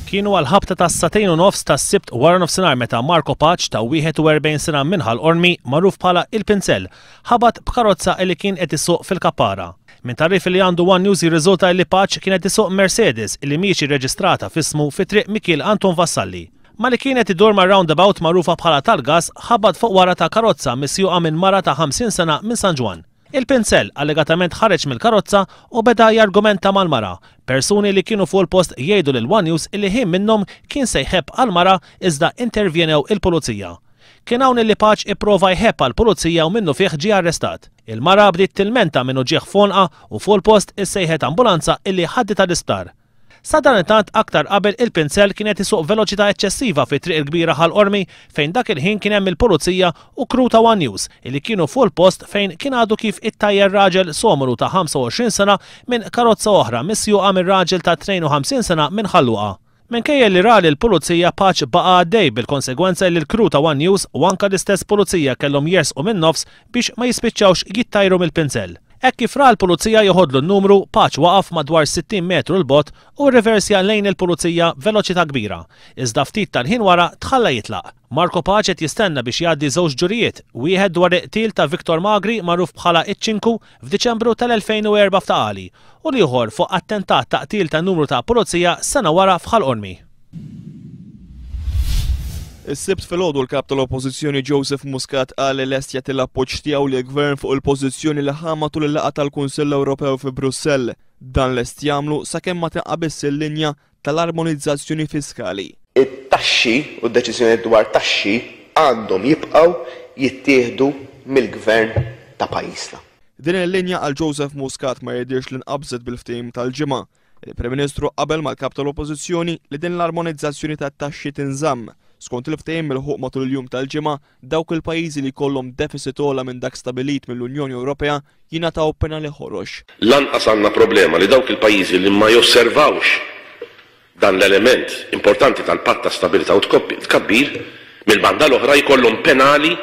Kienu għal-ħabta ta' s-satejn u nofs ta' s-sibt wara nofsinhar meta Marco Paċ ta' 41 sena minħal Ormi magħruf bħala Il-Pinsell ħabat b'karozza li kien qed isuq fil-Kappara. Min tarrif li għandu One News jirriżulta li Paċ kienet isuq Mercedes li mhijiex irreġistrata f'ismu fi triq Michiel Anton Vassalli. Ma li kienet idur ma' roundabout magħrufa bħala Talgas ħabad fuq wara ta' karozza misjuqa minn mara ta' 50 sena minn San Ġwan. Il-Pinsell allegatament ħareġ mill-karozza u beda jargumenta mal-mara. Persuni li kienu fuq il-post jgħidu lil One News li ħin minnhom kien se jħebb għal-mara iżda intervjenew il-pulizija. Kien hawn li Paċ ipprova jħebb għall-pulizija u minnu fih ġie arrestat. Il-mara bdiet tilmenta minnu ġieħ fonqa u fuq il-post issejħet ambulanza illi ħaddit tal-isptar. Sa dan it-tant aktar qabel Il-Pinsell kienet isuq veloċità eċċessiva fi triq il-kbira ħal-Ormi fejn dak il-ħin kien hemm il-pulizija u kru ta' One News li kienu fuq il-post fejn kien għadu kif ittajjer raġel somru ta' 25 sena minn karozza oħra misjuqa minn raġel ta' 52 sena minn ħalluqa. Minkejja li ra l-pulizija Paċ baqa' għaddej bil-konsegwenza li l-kru ta' One News u anke l-istess pulizija kellhom jersqu minn nofs biex ma jispiċċawx jittajru mill-Pinsell. Hekk kif ra l-pulizija joħodlu n-numru, Paċ waqaf madwar 60 metru l-bot u rreversja lejn il-pulizija veloċità kbira. Iżda ftit tal-ħin wara tħalla jitlaq. Marco Paċ qed jistenna biex jgħaddi żewġ ġurijiet, wieħed dwar iqtil ta' Viktor Magri magħruf bħala Iċ-Ċinku f'Diċembru tal-2004 f'Taqali u ieħor fuq attentat ta' qtil ta' numru ta' pulizija sena wara f'Ħal-Ormi. Is-sibt filgħodu l-kap tal-Oppożizzjoni Joseph Muscat qal li lest jagħti l-appoġġ tiegħu lill-Gvern fuq il-pożizzjoni li ħa matul il-laqgħa tal-Kunsill Ewropew fi Brussell. Dan lest jagħmlu sakemm ma tinqabiss il-linja tal-armonizzazzjoni fiskali. It-taxxi u d-deċiżjoni dwar taxxi għandhom jibqgħu jittieħdu mill-Gvern ta' pajjiżna. Din il-linja għal Joseph Muscat ma jidhirx li nqabżet bil-ftehim tal-ġimgħa. Il-Prim Ministru qabel mal-kap tal-Oppożizzjoni li din l-armonizzazzjoni tat-taxxi tinżamm. Skont il-ftehim mill-ħuq matul il-jum tal-ġimgħa, dawk il-pajjiżi li jkollhom deficit ogħla minn dak stabilit mill-Unjoni Ewropea jingħataw penali ħorox. Lanqas għandna problema li dawk il-pajjiżi li ma josservawx dan l-element importanti tal-patt ta' stabilità u tkabbir mill-banda l-oħra jkollhom penali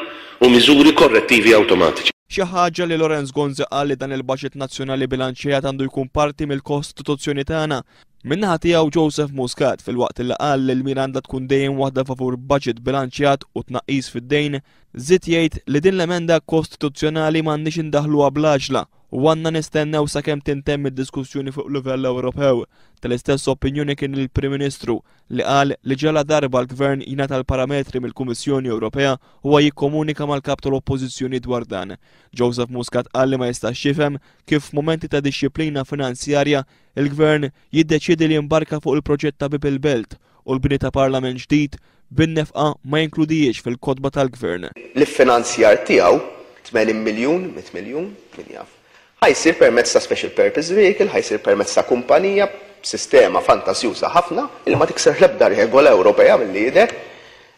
u miżuri korrettivi awtomatiċi. Xi ħaġa li Lorenz Gonzi qal li dan il-Baġit Nazzjonali bilanċjat għandu jkun parti mill-Kostituzzjoni tagħna. Min-naħa tiegħu Joseph Muscat filwaqt li qal li l-mira għandha tkun dejjem waħda favur baġit bilanċjat u tnaqqis fid-dejn, żied jgħid li din l-emenda kostituzzjonali m'għandniex indaħluha bl-għaġla u għandna nistennew sakemm tintemm id-diskussjoni fuq livell Ewropew. Tal-istess opinjoni kien il-Prim Ministru li qal li ġala darba l-Gvern jingħata l-parametri mill-Kummissjoni Ewropea huwa jikkomunika mal-kap tal-Oppożizzjoni dwar dan. Joseph Muscat qal li ma jistax jifhem kif f'mumenti ta' dixxilpina finanzjarja il-Gvern jiddeċiedi li jimbarka fuq il-proġett ta' People Belt u l-bini ta' Parlament ġdid bin-nefqa ma jinkludijiex fil-kotba tal-Gvern. L-finanzjar tiegħu 80 miljun, 100 miljun, min jaf. Ħajsir permezz ta' Special Purpose Vehicle, ħajsir permezz ta' kumpanija, sistema fantasjuża ħafna, il ma tikser l-ebda regola Ewropea mill-lider,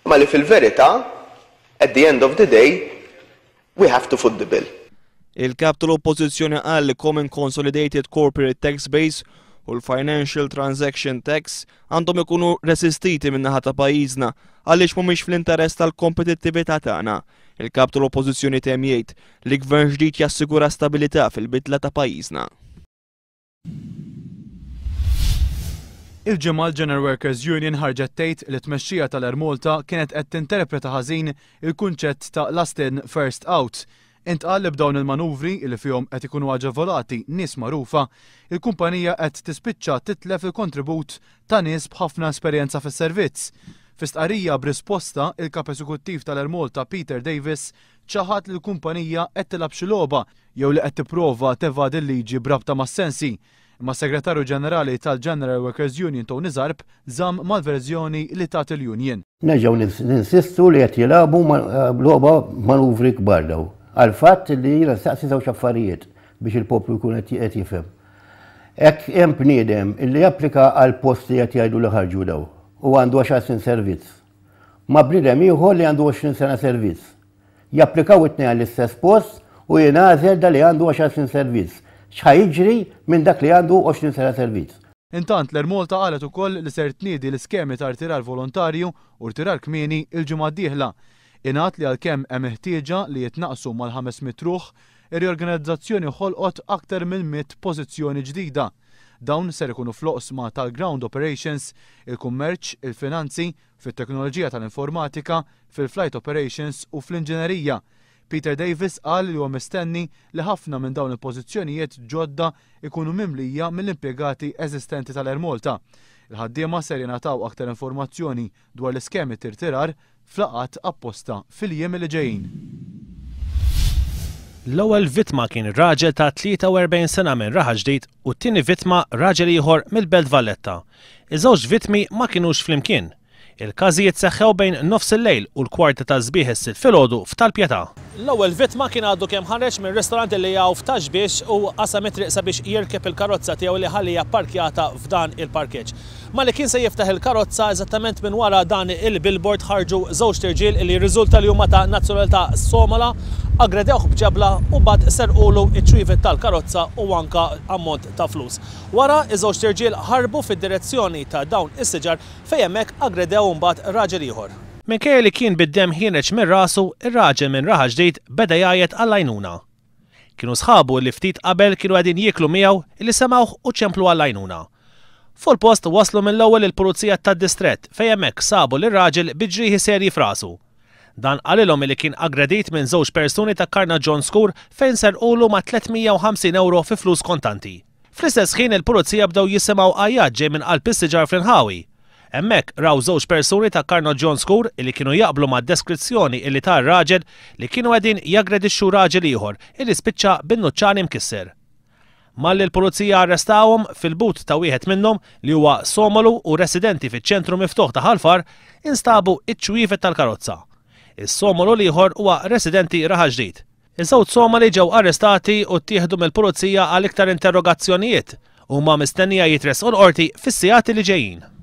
ma li fil-verità, at the end of the day, we have to foot the bill. Il-kap tal-Oppożizzjoni qal li Common Consolidated Corporate Tax Base u l-Financial Transaction Tax għandhom ikunu resistiti min-naħa ta' pajjiżna għaliex mhumiex fl-interess tal-kompetittività tagħna. Il-kap tal-Oppożizzjoni temm jgħid li gvern ġdid jassigura stabilità fil-bidla ta' pajjiżna. Il-ġimgħa l-General Workers Union ħarġet tgħid li t-tmexxija tal-Ermolta kienet qed tinterpreta ħażin il-kunċett ta' last in first out. Intqal li b'dawn il-manuvri li fihom qed ikunu aġevolati nies magħrufa, il-kumpanija qed tispiċċa titlef il-kontribut ta' nies b'ħafna esperjenza fis-servizz. Fi stqarrija b'risposta, il-kap eżekuttiv tal-Ermolta Peter Davis ċaħat li l-kumpanija qed tilab xi logħba jew li qed tipprova tevad il-liġi brabta mas-sensi. Imma s-Segretarju Ġenerali tal-General Workers Union Tony Zarb żamm mal-verżjoni li tat il-Union. Nerġgħu ninsistu li qed jilagħbu logħba manuvri kbar daw. Għal-fatt li jina staqsi żewġ affarijiet biex il-poplu jkun qed jifhem. Hekk hemm bniedem illi japplika għal posti qed jgħidu li ħarġu daw u għandu 10 sin servizz. Ma bniedem ieħor li għandu 20 sena servizz. Japplikaw it-tnejn għall-istess post u jingħażel da li għandu 10 sin servizz. X'ħajġri minn dak li għandu 20 sena servizz. Intant l-Ermolta qalet ukoll li ser tniedi l-iskemi ta' rtirar volontarju u rtirar kmieni il-ġimgħa d-dieħla. Ingħad li għalkemm hemm ħtieġa li jitnaqsu mal-500 ruħ, ir-riorganizzazzjoni ħolqot aktar minn 100 pożizzjoni ġdida. Dawn ser ikunu fl-oqsma tal-ground operations, il-kummerċ, il-finanzi, fit-teknoloġija tal-informatika, fil-flight operations u fl-inġinerija. Peter Davis qal li huwa mistenni li ħafna minn dawn il-pożizzjonijiet ġodda ikunu mimlija mill-impjegati eżistenti tal-Air-Malta. Il-ħaddiema ser jingħataw aktar informazzjoni dwar l-iskemi tirtirar fl-laqgħat apposta fil-jiem li ġejjin. L-ewwel vittma kien raġel ta' 43 sena minn Raħa Ġdid u t-tieni vittma raġel ieħor mill-Belt Valletta. Iż-żewġ vittmi ma kinux flimkien. Il-każijiet seħħew bejn nofs il-lejl u l-kwarta ta' żbieħ is-sitt filgħodu f'Tal-Pjetà. L-ewwel vittma kien għadu kemm ħareġ minn ristorant li jaw f'Taxbiex u qasam it-triq sabiex jirkeb il-karozza tiegħu li ħallija pparkjata f'dan il-parkeġġ. Ma li kien se jiftaħ il-karozza eżattament minn wara dan il-billboard ħarġu żewġ tirġiel li riżulta li huma ta' nazzjonalità Somala, aggredewh b'ġebla u bad serqulu iċ-ċwievet tal-karozza u anka ammont ta' flus. Wara iż-żewġ tirġiel ħarbu fid-direzzjoni ta' dawn is-siġar fejn hemmhekk aggredew mbagħad raġel ieħor. Minkejja li kien bid-demm ħireġ minn rasu, ir-raġel minn Raħa Ġdid beda jgħajjed għall-għajnuna. Kienu sħabu li ftit qabel kienu qegħdin jieklu miegħu li semgħuh u ċemplu għall-għajnuna. Fuq il-post waslu mill-ewwel il-pulizija tad-distrett fejn hemmhekk sabu lir-raġel biġrieħi serji f'rasu. Dan qalilhom li kien aggredit minn żewġ persuni ta' Karna John Skur fejn serqulu ma' 350 euro fi flus kontanti. Fl-istess ħin il-pulizija bdew jisimgħu għajjat ġej minn qalb is-siġar fl-inħawi. Hemmhekk raw żewġ persuni ta' Karna John Skur li kienu jaqblu mad-deskrizzjoni illi tar raġel li kienu qegħdin jaggredixxu raġel ieħor illi spiċċa bin-nuċċan imkisser. Malli l-pulizija arrestawhom fil-but ta' wieħed minnhom li huwa Somalu u residenti fiċ-ċentru miftuħ ta' Ħalfar instabu iċ-ċwievet tal-karozza. Is-Somalu ieħor huwa residenti Raħa Ġdid. Iż-żewġ Somali ġew arrestati u ttieħdu mill-pulizija għal iktar interrogazzjonijiet huma mistennija jitresqu l-qorti fis-sigħat li ġejjin.